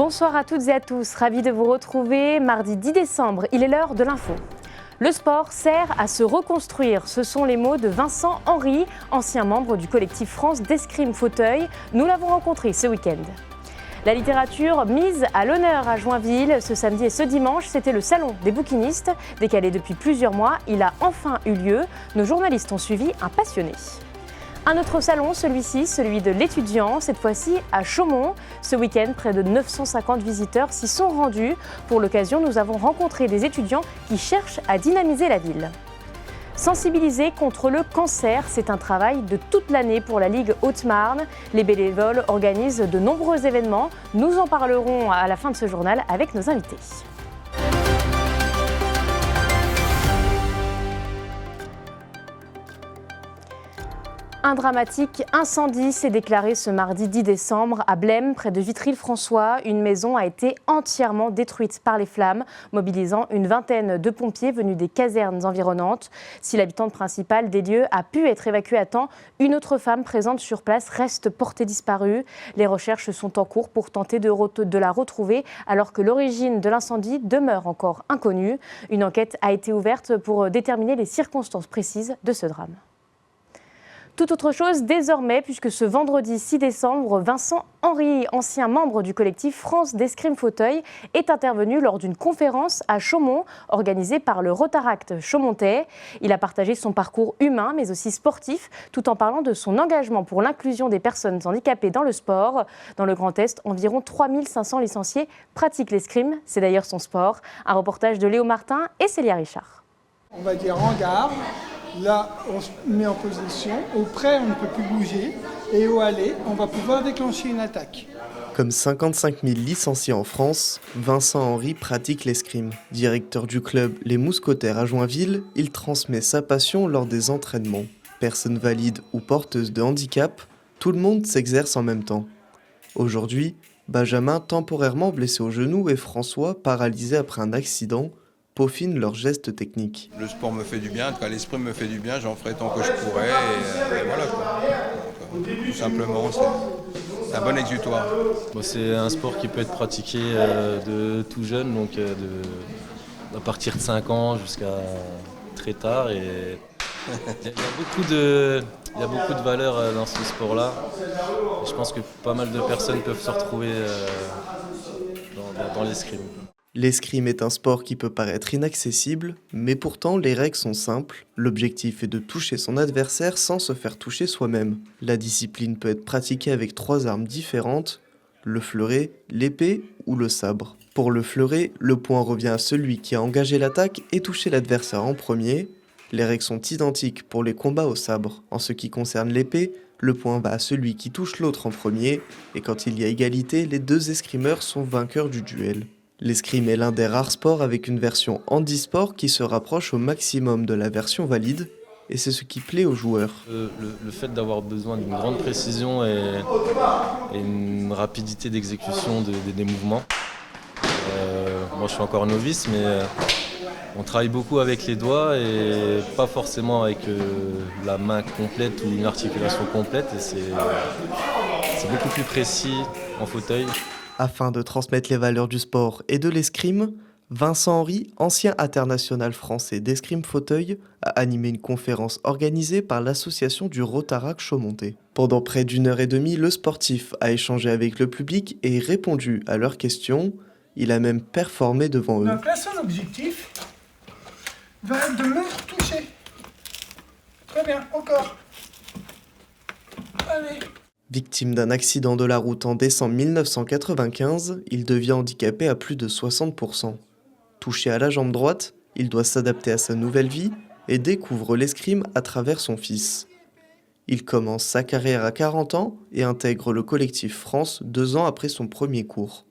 Bonsoir à toutes et à tous, ravi de vous retrouver mardi 10 décembre, il est l'heure de l'info. Le sport sert à se reconstruire, ce sont les mots de Vincent Henry, ancien membre du collectif France d'escrime fauteuil. Nous l'avons rencontré ce week-end. La littérature mise à l'honneur à Joinville, ce samedi et ce dimanche, c'était le salon des bouquinistes. Décalé depuis plusieurs mois, il a enfin eu lieu. Nos journalistes ont suivi un passionné. Un autre salon, celui-ci, celui de l'étudiant, cette fois-ci à Chaumont. Ce week-end, près de 950 visiteurs s'y sont rendus. Pour l'occasion, nous avons rencontré des étudiants qui cherchent à dynamiser la ville. Sensibiliser contre le cancer, c'est un travail de toute l'année pour la Ligue Haute-Marne. Les bénévoles organisent de nombreux événements. Nous en parlerons à la fin de ce journal avec nos invités. Un dramatique incendie s'est déclaré ce mardi 10 décembre à Blême, près de Vitry-le-François. Une maison a été entièrement détruite par les flammes, mobilisant une vingtaine de pompiers venus des casernes environnantes. Si l'habitante principale des lieux a pu être évacuée à temps, une autre femme présente sur place reste portée disparue. Les recherches sont en cours pour tenter de la retrouver, alors que l'origine de l'incendie demeure encore inconnue. Une enquête a été ouverte pour déterminer les circonstances précises de ce drame. Tout autre chose désormais, puisque ce vendredi 6 décembre, Vincent Henry, ancien membre du collectif France d'escrime fauteuil, est intervenu lors d'une conférence à Chaumont, organisée par le Rotaract Chaumontais. Il a partagé son parcours humain, mais aussi sportif, tout en parlant de son engagement pour l'inclusion des personnes handicapées dans le sport. Dans le Grand Est, environ 3500 licenciés pratiquent l'escrime, c'est d'ailleurs son sport. Un reportage de Léo Martin et Célia Richard. On va dire en garde. Là, on se met en position. Au prêt, on ne peut plus bouger. Et au aller, on va pouvoir déclencher une attaque. Comme 55 000 licenciés en France, Vincent Henry pratique l'escrime. Directeur du club Les Mousquetaires à Joinville, il transmet sa passion lors des entraînements. Personnes valides ou porteuses de handicap, tout le monde s'exerce en même temps. Aujourd'hui, Benjamin, temporairement blessé au genou, et François, paralysé après un accident, peaufinent leurs gestes techniques. Le sport me fait du bien, en tout cas l'esprit me fait du bien, j'en ferai tant que je pourrai et voilà quoi. Donc, tout simplement, c'est un bon exutoire. Bon, c'est un sport qui peut être pratiqué de tout jeune, donc à partir de 5 ans jusqu'à très tard. Et il y a beaucoup de valeurs dans ce sport-là. Et je pense que pas mal de personnes peuvent se retrouver dans l'escrime. L'escrime est un sport qui peut paraître inaccessible, mais pourtant les règles sont simples. L'objectif est de toucher son adversaire sans se faire toucher soi-même. La discipline peut être pratiquée avec 3 armes différentes, le fleuret, l'épée ou le sabre. Pour le fleuret, le point revient à celui qui a engagé l'attaque et touché l'adversaire en premier. Les règles sont identiques pour les combats au sabre. En ce qui concerne l'épée, le point va à celui qui touche l'autre en premier, et quand il y a égalité, les 2 escrimeurs sont vainqueurs du duel. L'escrime est l'un des rares sports avec une version handisport qui se rapproche au maximum de la version valide, et c'est ce qui plaît aux joueurs. Le fait d'avoir besoin d'une grande précision et une rapidité d'exécution des mouvements. Moi je suis encore novice, mais on travaille beaucoup avec les doigts et pas forcément avec la main complète ou une articulation complète, et c'est beaucoup plus précis en fauteuil. Afin de transmettre les valeurs du sport et de l'escrime, Vincent Henry, ancien international français d'escrime fauteuil, a animé une conférence organisée par l'association du Rotaract Chaumontais. Pendant près d'1h30, le sportif a échangé avec le public et répondu à leurs questions. Il a même performé devant eux. Donc là, son objectif va être de me toucher. Très bien, encore. Allez. Victime d'un accident de la route en décembre 1995, il devient handicapé à plus de 60%. Touché à la jambe droite, il doit s'adapter à sa nouvelle vie et découvre l'escrime à travers son fils. Il commence sa carrière à 40 ans et intègre le collectif France 2 ans après son premier cours.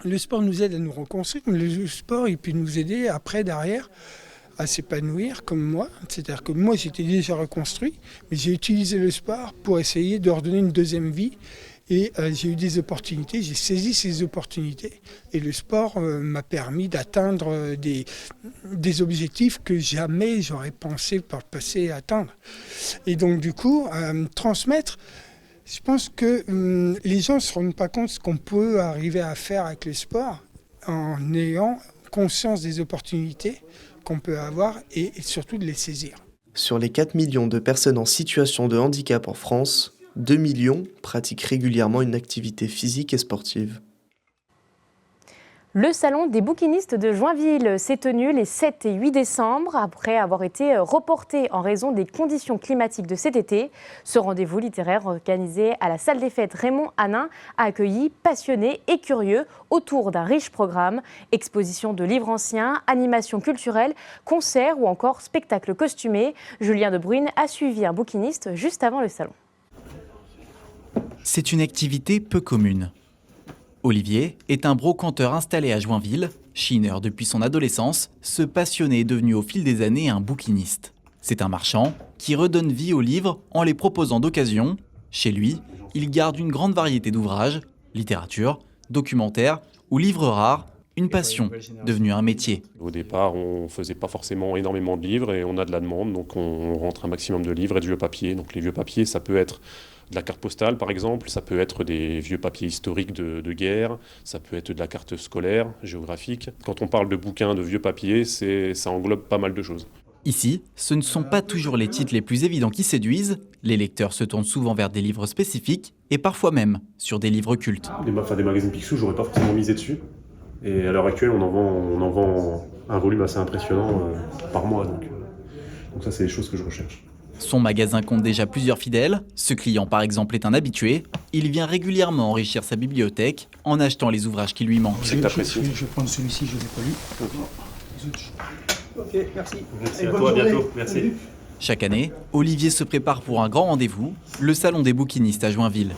Le sport nous aide à nous reconstruire, mais le sport il peut nous aider après, derrière, à s'épanouir comme moi. C'est-à-dire que moi j'étais déjà reconstruit, mais j'ai utilisé le sport pour essayer de leur donner une deuxième vie. Et j'ai eu des opportunités, j'ai saisi ces opportunités. Et le sport m'a permis d'atteindre des objectifs que jamais j'aurais pensé par le passé atteindre. Et donc du coup, transmettre Je pense que les gens ne se rendent pas compte de ce qu'on peut arriver à faire avec le sport en ayant conscience des opportunités qu'on peut avoir et surtout de les saisir. Sur les 4 millions de personnes en situation de handicap en France, 2 millions pratiquent régulièrement une activité physique et sportive. Le salon des bouquinistes de Joinville s'est tenu les 7 et 8 décembre après avoir été reporté en raison des conditions climatiques de cet été. Ce rendez-vous littéraire organisé à la salle des fêtes Raymond Hanin a accueilli passionnés et curieux autour d'un riche programme. Exposition de livres anciens, animations culturelles, concerts ou encore spectacles costumés. Julien De Bruyne a suivi un bouquiniste juste avant le salon. C'est une activité peu commune. Olivier est un brocanteur installé à Joinville. Chineur depuis son adolescence, ce passionné est devenu au fil des années un bouquiniste. C'est un marchand qui redonne vie aux livres en les proposant d'occasion. Chez lui, il garde une grande variété d'ouvrages, littérature, documentaire ou livres rares, une passion devenue un métier. Au départ, on ne faisait pas forcément énormément de livres et on a de la demande, donc on rentre un maximum de livres et de vieux papiers. Donc les vieux papiers, ça peut être de la carte postale par exemple, ça peut être des vieux papiers historiques de guerre, ça peut être de la carte scolaire, géographique. Quand on parle de bouquins, de vieux papiers, ça englobe pas mal de choses. Ici, ce ne sont pas toujours les titres les plus évidents qui séduisent. Les lecteurs se tournent souvent vers des livres spécifiques et parfois même sur des livres cultes. Des magazines Picsou, j'aurais pas forcément misé dessus. Et à l'heure actuelle, on en vend un volume assez impressionnant par mois. Donc ça, c'est les choses que je recherche. Son magasin compte déjà plusieurs fidèles. Ce client, par exemple, est un habitué. Il vient régulièrement enrichir sa bibliothèque en achetant les ouvrages qui lui manquent. C'est que t'apprécies. Je vais prendre celui-ci, je ne l'ai pas lu. Ok, merci. Merci à toi, à bientôt. Merci. Chaque année, Olivier se prépare pour un grand rendez-vous, le salon des bouquinistes à Joinville.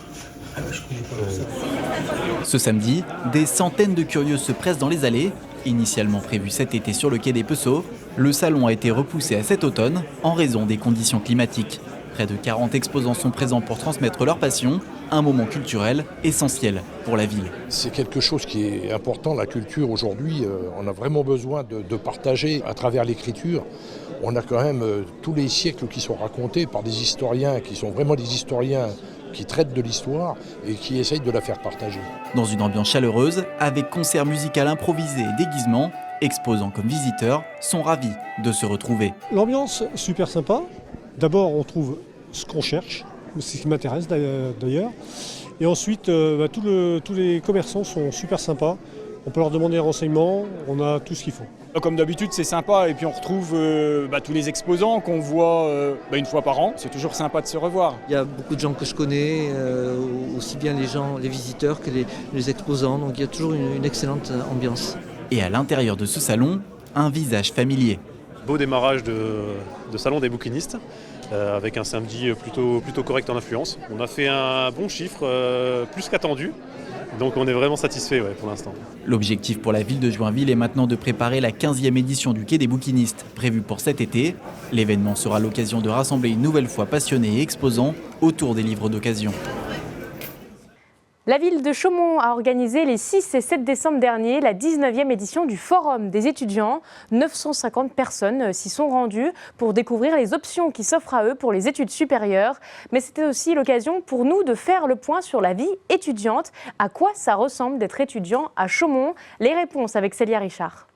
Ce samedi, des centaines de curieux se pressent dans les allées. Initialement prévu cet été sur le quai des Pesseaux, le salon a été repoussé à cet automne en raison des conditions climatiques. Près de 40 exposants sont présents pour transmettre leur passion, un moment culturel essentiel pour la ville. C'est quelque chose qui est important, la culture aujourd'hui, on a vraiment besoin de partager à travers l'écriture. On a quand même tous les siècles qui sont racontés par des historiens qui sont vraiment des historiens qui traitent de l'histoire et qui essayent de la faire partager. Dans une ambiance chaleureuse, avec concert musical improvisé et déguisement, exposants comme visiteurs sont ravis de se retrouver. L'ambiance super sympa. D'abord, on trouve ce qu'on cherche, c'est ce qui m'intéresse d'ailleurs. Et ensuite, tous les commerçants sont super sympas. On peut leur demander des renseignements, on a tout ce qu'il faut. Comme d'habitude, c'est sympa et puis on retrouve tous les exposants qu'on voit une fois par an. C'est toujours sympa de se revoir. Il y a beaucoup de gens que je connais, aussi bien les visiteurs que les exposants. Donc il y a toujours une excellente ambiance. Et à l'intérieur de ce salon, un visage familier. Beau démarrage de salon des bouquinistes, avec un samedi plutôt correct en affluence. On a fait un bon chiffre, plus qu'attendu. Donc on est vraiment satisfait pour l'instant. L'objectif pour la ville de Joinville est maintenant de préparer la 15e édition du Quai des bouquinistes, prévue pour cet été. L'événement sera l'occasion de rassembler une nouvelle fois passionnés et exposants autour des livres d'occasion. La ville de Chaumont a organisé les 6 et 7 décembre dernier la 19e édition du Forum des étudiants. 950 personnes s'y sont rendues pour découvrir les options qui s'offrent à eux pour les études supérieures. Mais c'était aussi l'occasion pour nous de faire le point sur la vie étudiante. À quoi ça ressemble d'être étudiant à Chaumont? Les réponses avec Célia Richard.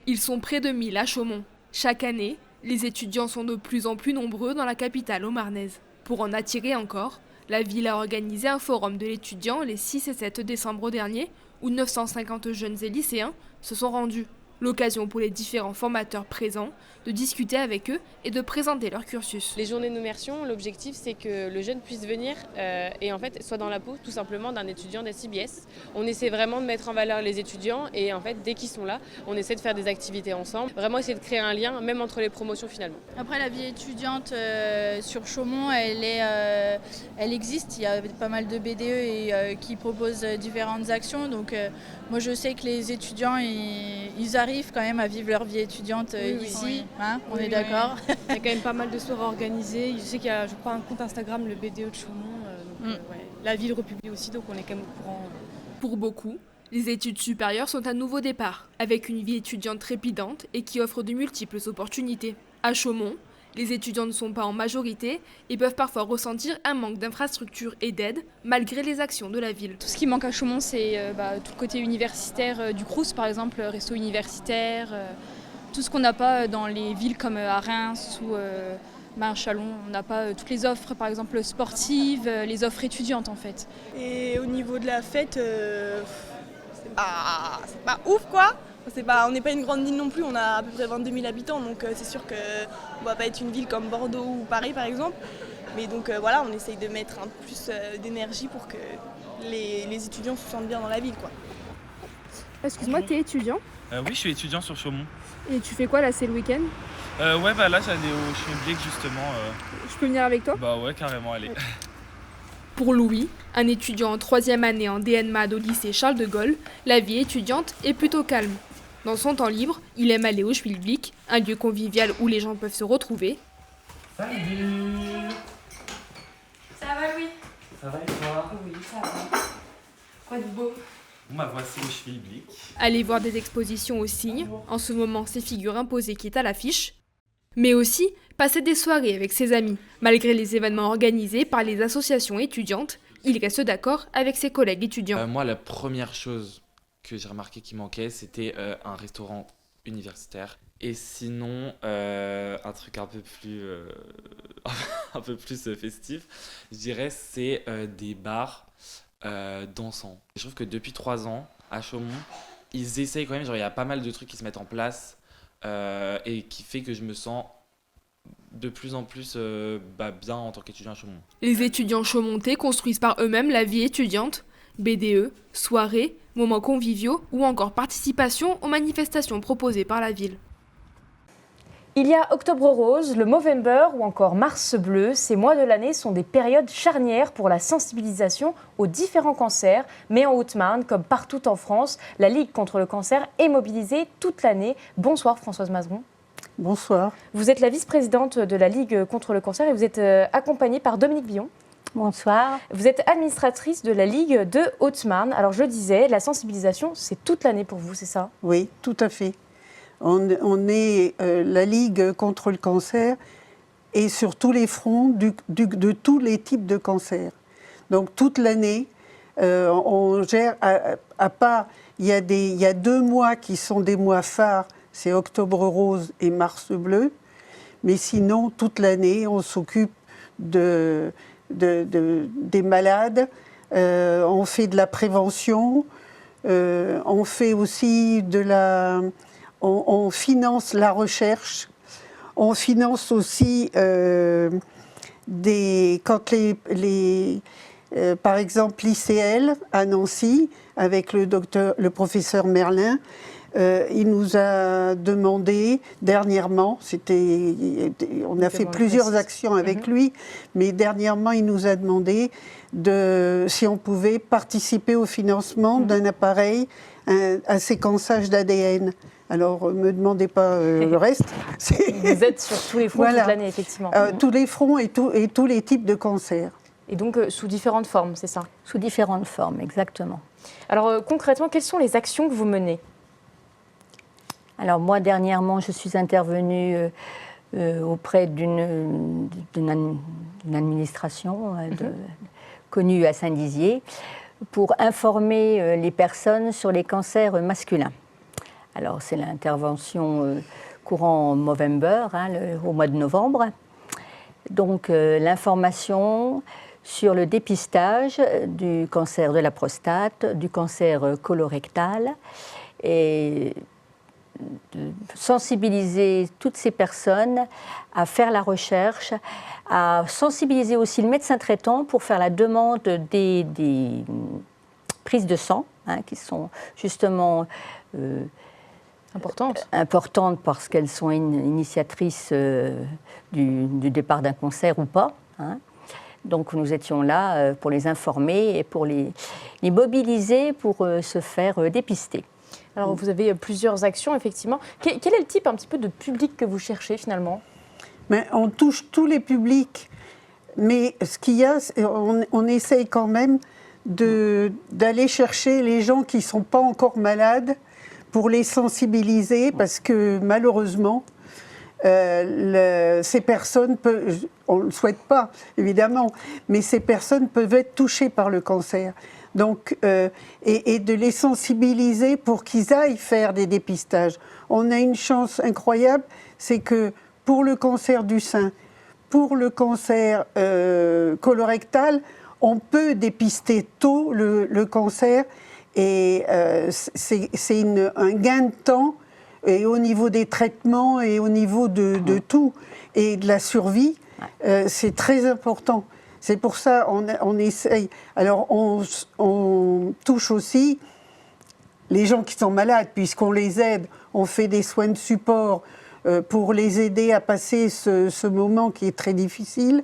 Ils sont près de 1000 à Chaumont. Chaque année, les étudiants sont de plus en plus nombreux dans la capitale haut-marnaise. Pour en attirer encore, la ville a organisé un forum de l'étudiant les 6 et 7 décembre dernier où 950 jeunes et lycéens se sont rendus. L'occasion pour les différents formateurs présents de discuter avec eux et de présenter leur cursus. Les journées d'immersion, l'objectif c'est que le jeune puisse venir et en fait soit dans la peau tout simplement d'un étudiant d'SIBS. On essaie vraiment de mettre en valeur les étudiants et en fait dès qu'ils sont là, on essaie de faire des activités ensemble, vraiment essayer de créer un lien même entre les promotions finalement. Après la vie étudiante sur Chaumont, elle existe, il y a pas mal de BDE qui proposent différentes actions donc moi je sais que les étudiants ils arrivent quand même à vivre leur vie étudiante ici. Oui. Hein, on est d'accord. Il y a quand même pas mal de soirées organisées. Je sais qu'il y a, je crois, un compte Instagram, le BDE de Chaumont. La ville republie aussi, donc on est quand même au courant. Pour beaucoup, les études supérieures sont un nouveau départ, avec une vie étudiante trépidante et qui offre de multiples opportunités. À Chaumont, Les étudiants ne sont pas en majorité et peuvent parfois ressentir un manque d'infrastructures et d'aide malgré les actions de la ville. Tout ce qui manque à Chaumont, c'est tout le côté universitaire du Crous, par exemple, resto universitaire, tout ce qu'on n'a pas dans les villes comme à Reims ou Chalon. On n'a pas toutes les offres, par exemple sportives, les offres étudiantes en fait. Et au niveau de la fête, c'est pas ouf quoi. On n'est pas une grande ville non plus, on a à peu près 22 000 habitants, donc c'est sûr qu'on ne va pas être une ville comme Bordeaux ou Paris par exemple. Mais donc voilà, on essaye de mettre un peu plus d'énergie pour que les étudiants se sentent bien dans la ville, quoi. Excuse-moi, t'es étudiant ? Oui, je suis étudiant sur Chaumont. Et tu fais quoi là, c'est le week-end ? Ouais, bah là j'allais au Schneeblick justement. Je peux venir avec toi ? Bah ouais, carrément, allez. Pour Louis, un étudiant en 3e année en DNMAD au lycée Charles de Gaulle, la vie étudiante est plutôt calme. Dans son temps libre, il aime aller au Schneeblick, un lieu convivial où les gens peuvent se retrouver. Salut. Ça va Louis ? Ça va et toi ? Oui, ça va. Quoi de beau ? Bon bah voici le Schneeblick. Aller voir des expositions au Cygne, en ce moment c'est Figures imposées qui est à l'affiche. Mais aussi passer des soirées avec ses amis. Malgré les événements organisés par les associations étudiantes, il reste d'accord avec ses collègues étudiants. Moi, la première chose que j'ai remarqué qui manquait, c'était un restaurant universitaire. Et sinon, un truc un peu plus festif, je dirais, c'est des bars dansants. Je trouve que depuis 3 ans, à Chaumont, ils essayent quand même, il y a pas mal de trucs qui se mettent en place et qui fait que je me sens de plus en plus bien en tant qu'étudiant à Chaumont. Les étudiants chaumontais construisent par eux-mêmes la vie étudiante. BDE, soirées, moments conviviaux ou encore participation aux manifestations proposées par la ville. Il y a Octobre Rose, le Movember ou encore Mars Bleu. Ces mois de l'année sont des périodes charnières pour la sensibilisation aux différents cancers. Mais en Haute-Marne, comme partout en France, la Ligue contre le cancer est mobilisée toute l'année. Bonsoir Françoise Mazeron. Bonsoir. Vous êtes la vice-présidente de la Ligue contre le cancer et vous êtes accompagnée par Dominique Billon. Bonsoir. Vous êtes administratrice de la Ligue de Haute-Marne. Alors je le disais, la sensibilisation, c'est toute l'année pour vous, c'est ça ? Oui, tout à fait. On est la Ligue contre le cancer et sur tous les fronts de tous les types de cancers. Donc toute l'année, on gère, à part, il y a 2 mois qui sont des mois phares, c'est Octobre Rose et Mars Bleu. Mais sinon, toute l'année, on s'occupe des malades, on fait de la prévention, on fait aussi on finance la recherche, on finance aussi par exemple l'ICL à Nancy, avec le professeur Merlin. Il nous a demandé dernièrement, on a fait plusieurs actions avec lui, mais dernièrement il nous a demandé si on pouvait participer au financement d'un appareil à séquençage d'ADN. Alors, ne me demandez pas le reste. Vous êtes sur tous les fronts toute l'année, effectivement. Tous les fronts et tous les types de cancers. Et donc, sous différentes formes, c'est ça ? Sous différentes formes, exactement. Alors, concrètement, quelles sont les actions que vous menez ? Alors, moi, dernièrement, je suis intervenue auprès d'une administration connue à Saint-Dizier pour informer les personnes sur les cancers masculins. Alors, c'est l'intervention courant Movember, au mois de novembre. Donc, l'information sur le dépistage du cancer de la prostate, du cancer colorectal, et de sensibiliser toutes ces personnes à faire la recherche, à sensibiliser aussi le médecin traitant pour faire la demande des prises de sang, qui sont justement importantes parce qu'elles sont initiatrices du départ d'un cancer ou pas. Donc nous étions là pour les informer et pour les mobiliser pour se faire dépister. Alors vous avez plusieurs actions, effectivement. Quel est le type un petit peu de public que vous cherchez finalement ? Mais on touche tous les publics, mais ce qu'il y a, on essaye quand même d'aller chercher les gens qui ne sont pas encore malades pour les sensibiliser, parce que malheureusement, ces personnes, on ne le souhaite pas évidemment, mais ces personnes peuvent être touchées par le cancer. Donc, et de les sensibiliser pour qu'ils aillent faire des dépistages. On a une chance incroyable, c'est que pour le cancer du sein, pour le cancer colorectal, on peut dépister tôt le cancer et c'est un gain de temps et au niveau des traitements et au niveau de tout et de la survie, c'est très important. C'est pour ça on essaye. Alors on touche aussi les gens qui sont malades puisqu'on les aide, on fait des soins de support pour les aider à passer ce moment qui est très difficile.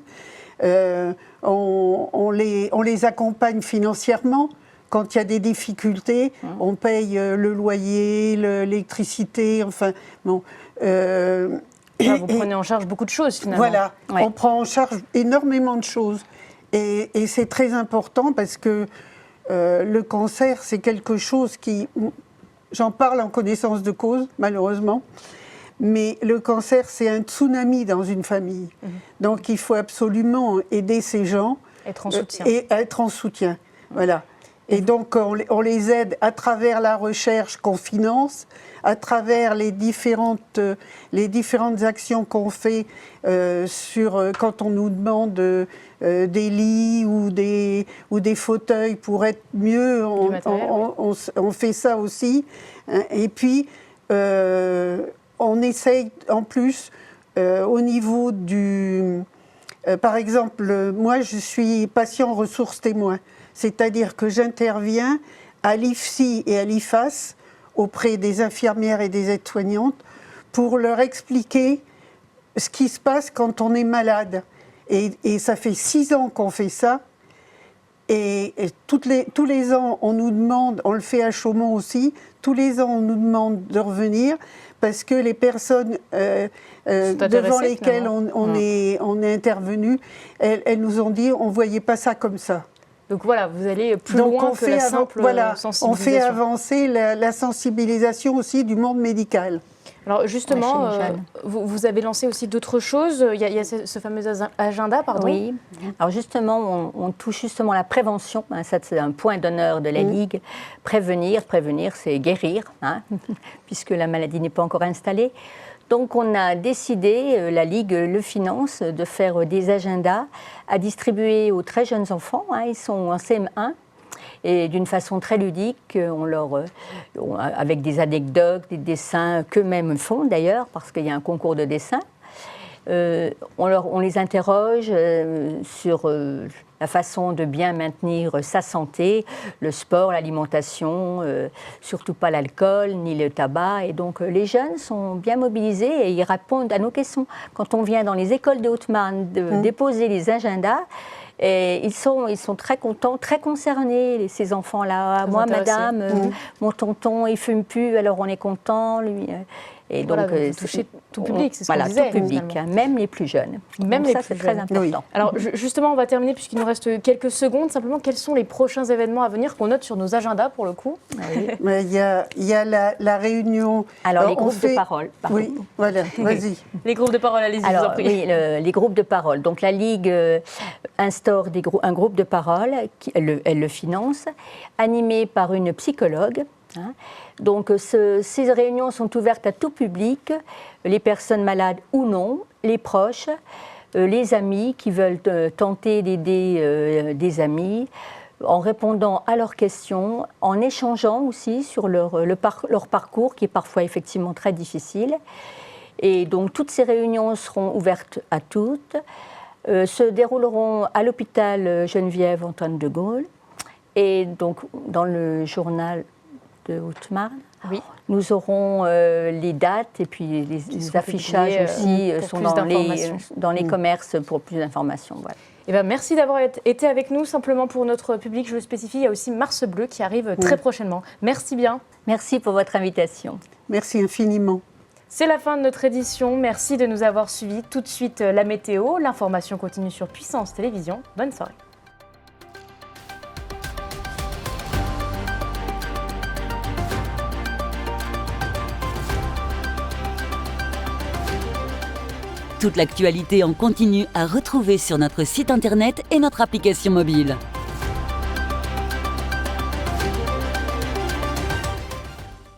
On les accompagne financièrement. Quand il y a des difficultés, on paye le loyer, l'électricité, enfin bon. Vous prenez en charge beaucoup de choses finalement. Voilà, on prend en charge énormément de choses. Et c'est très important parce que le cancer, c'est quelque chose qui... J'en parle en connaissance de cause, malheureusement. Mais le cancer, c'est un tsunami dans une famille. Donc il faut absolument aider ces gens. Être en soutien. Et être en soutien, voilà. Et donc, on les aide à travers la recherche qu'on finance, à travers les différentes actions qu'on fait quand on nous demande des lits ou des fauteuils pour être mieux. On fait ça aussi. Et puis, on essaye en plus au niveau du... par exemple, moi, je suis patient ressources témoin. C'est-à-dire que j'interviens à l'IFSI et à l'IFAS auprès des infirmières et des aides-soignantes pour leur expliquer ce qui se passe quand on est malade. Et ça fait 6 ans qu'on fait ça. Et tous les ans, on nous demande, on le fait à Chaumont aussi, tous les ans, on nous demande de revenir parce que les personnes devant lesquelles on est intervenu, elles nous ont dit on ne voyait pas ça comme ça. Donc voilà, vous allez plus loin que la simple sensibilisation. On fait avancer la sensibilisation aussi du monde médical. Alors justement, vous avez lancé aussi d'autres choses. Il y a ce fameux agenda, pardon. Oui. Alors justement, on touche justement la prévention. Ça, c'est un point d'honneur de la Ligue. Prévenir, c'est guérir, puisque la maladie n'est pas encore installée. Donc on a décidé, la Ligue le finance, de faire des agendas à distribuer aux très jeunes enfants. Ils sont en CM1 et d'une façon très ludique, avec des anecdotes, des dessins qu'eux-mêmes font d'ailleurs, parce qu'il y a un concours de dessin. On les interroge sur la façon de bien maintenir sa santé, le sport, l'alimentation, surtout pas l'alcool ni le tabac. Et donc les jeunes sont bien mobilisés et ils répondent à nos questions. Quand on vient dans les écoles de Haute-Marne déposer les agendas, et ils sont très contents, très concernés, ces enfants-là. Moi, madame, mon tonton, il fume plus, alors on est content, lui. Et donc, vous touchez tout public, c'est ce qu'on disait. Voilà, tout public, même les plus jeunes. Même donc les ça, plus c'est très important. Oui. Alors, justement, on va terminer, puisqu'il nous reste quelques secondes. Simplement, quels sont les prochains événements à venir qu'on note sur nos agendas, pour le coup? Il y a la réunion... Alors, les groupes de parole. Pardon. Oui, voilà, vas-y. Les groupes de parole, allez-y, je vous en prie. Oui, les groupes de parole. Donc, la Ligue instaure un groupe de parole, elle le finance, animé par une psychologue. Donc, ces réunions sont ouvertes à tout public, les personnes malades ou non, les proches, les amis qui veulent tenter d'aider des amis, en répondant à leurs questions, en échangeant aussi sur leur parcours qui est parfois effectivement très difficile. Et donc, toutes ces réunions seront ouvertes à toutes, se dérouleront à l'hôpital Geneviève-Antoine de Gaulle. Et donc, dans le journal de Haute-Marne, nous aurons les dates et puis les affichages aussi sont dans les commerces pour plus d'informations. Voilà. Eh bien, merci d'avoir été avec nous. Simplement pour notre public, je le spécifie, il y a aussi Mars Bleu qui arrive très prochainement. Merci bien. Merci pour votre invitation. Merci infiniment. C'est la fin de notre édition. Merci de nous avoir suivis. Tout de suite, la météo. L'information continue sur Puissance Télévisions. Bonne soirée. Toute l'actualité en continu à retrouver sur notre site internet et notre application mobile.